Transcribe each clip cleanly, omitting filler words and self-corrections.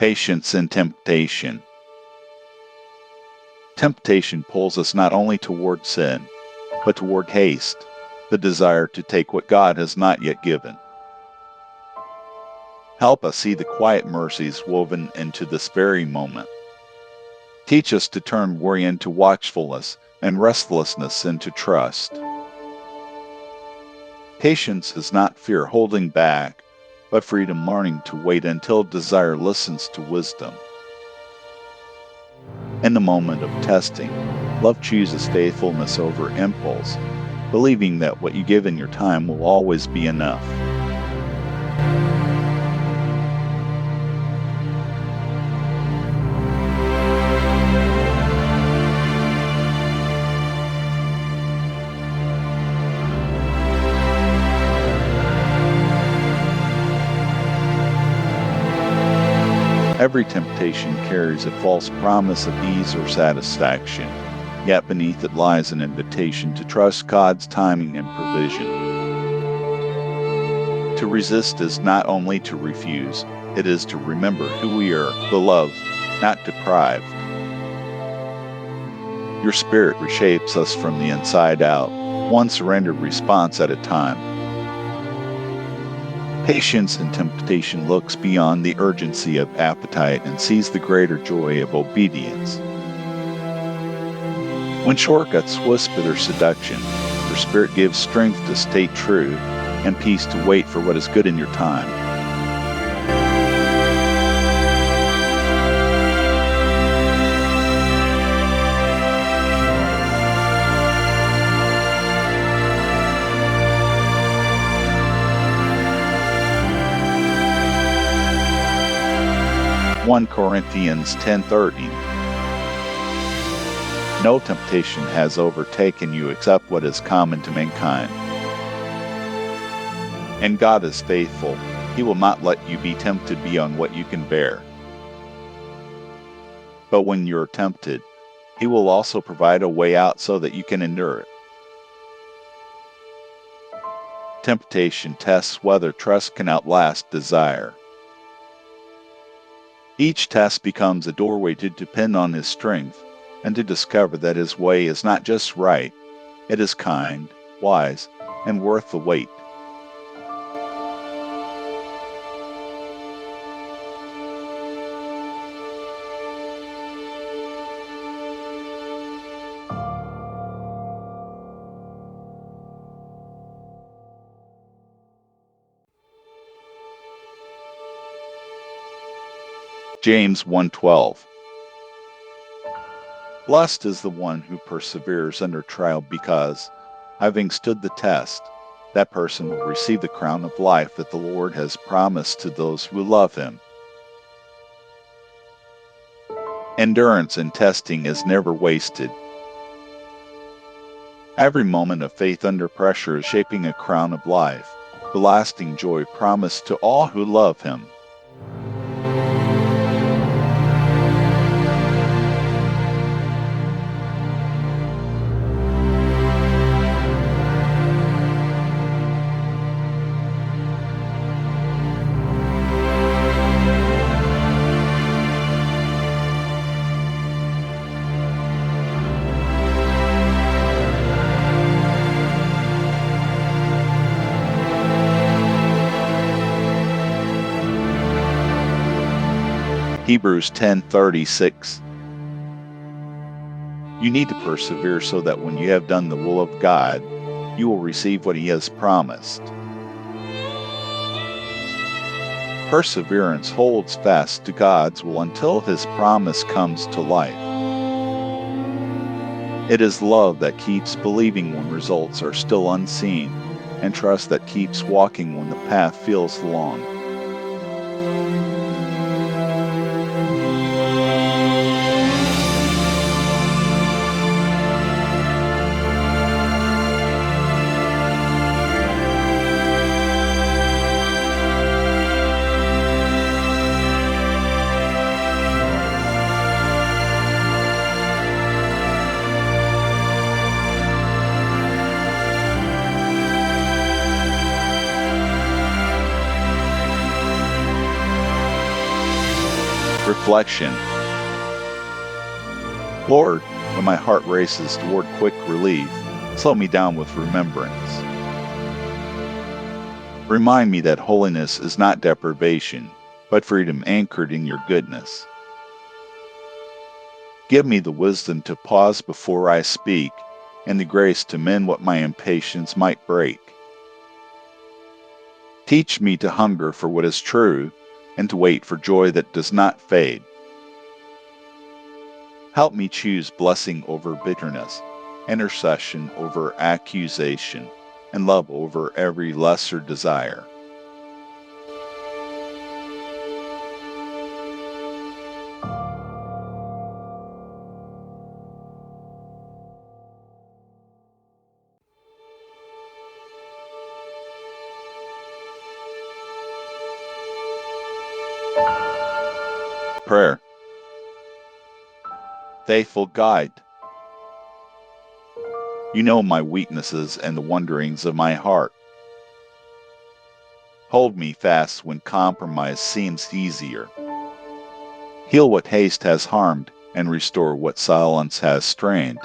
Patience in temptation. Temptation pulls us not only toward sin, but toward haste, the desire to take what God has not yet given. Help us see the quiet mercies woven into this very moment. Teach us to turn worry into watchfulness and restlessness into trust. Patience is not fear holding back, but freedom learning to wait until desire listens to wisdom. In the moment of testing, love chooses faithfulness over impulse, believing that what you give in your time will always be enough. Every temptation carries a false promise of ease or satisfaction, yet beneath it lies an invitation to trust God's timing and provision. To resist is not only to refuse, it is to remember who we are, beloved, not deprived. Your Spirit reshapes us from the inside out, one surrendered response at a time. Patience in temptation looks beyond the urgency of appetite and sees the greater joy of obedience. When shortcuts whisper their seduction, your Spirit gives strength to stay true and peace to wait for what is good in your time. 1 Corinthians 10:30. No temptation has overtaken you except what is common to mankind. And God is faithful. He will not let you be tempted beyond what you can bear. But when you are tempted, He will also provide a way out so that you can endure it. Temptation tests whether trust can outlast desire. Each test becomes a doorway to depend on His strength and to discover that His way is not just right, it is kind, wise, and worth the wait. James 1:12. Blessed is the one who perseveres under trial because, having stood the test, that person will receive the crown of life that the Lord has promised to those who love Him. Endurance in testing is never wasted. Every moment of faith under pressure is shaping a crown of life, the lasting joy promised to all who love Him. Hebrews 10:36. You need to persevere so that when you have done the will of God, you will receive what He has promised. Perseverance holds fast to God's will until His promise comes to life. It is love that keeps believing when results are still unseen, and trust that keeps walking when the path feels long. Reflection. Lord, when my heart races toward quick relief, slow me down with remembrance. Remind me that holiness is not deprivation, but freedom anchored in your goodness. Give me the wisdom to pause before I speak, and the grace to mend what my impatience might break. Teach me to hunger for what is true, and to wait for joy that does not fade. Help me choose blessing over bitterness, intercession over accusation, and love over every lesser desire. Prayer. Faithful guide, you know my weaknesses and the wanderings of my heart. Hold me fast when compromise seems easier. Heal what haste has harmed and restore what silence has strained.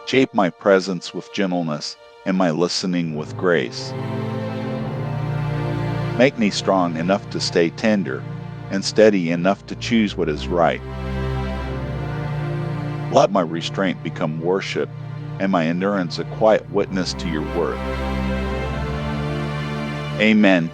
Shape my presence with gentleness and my listening with grace. Make me strong enough to stay tender and steady enough to choose what is right. Let my restraint become worship and my endurance a quiet witness to your worth. Amen.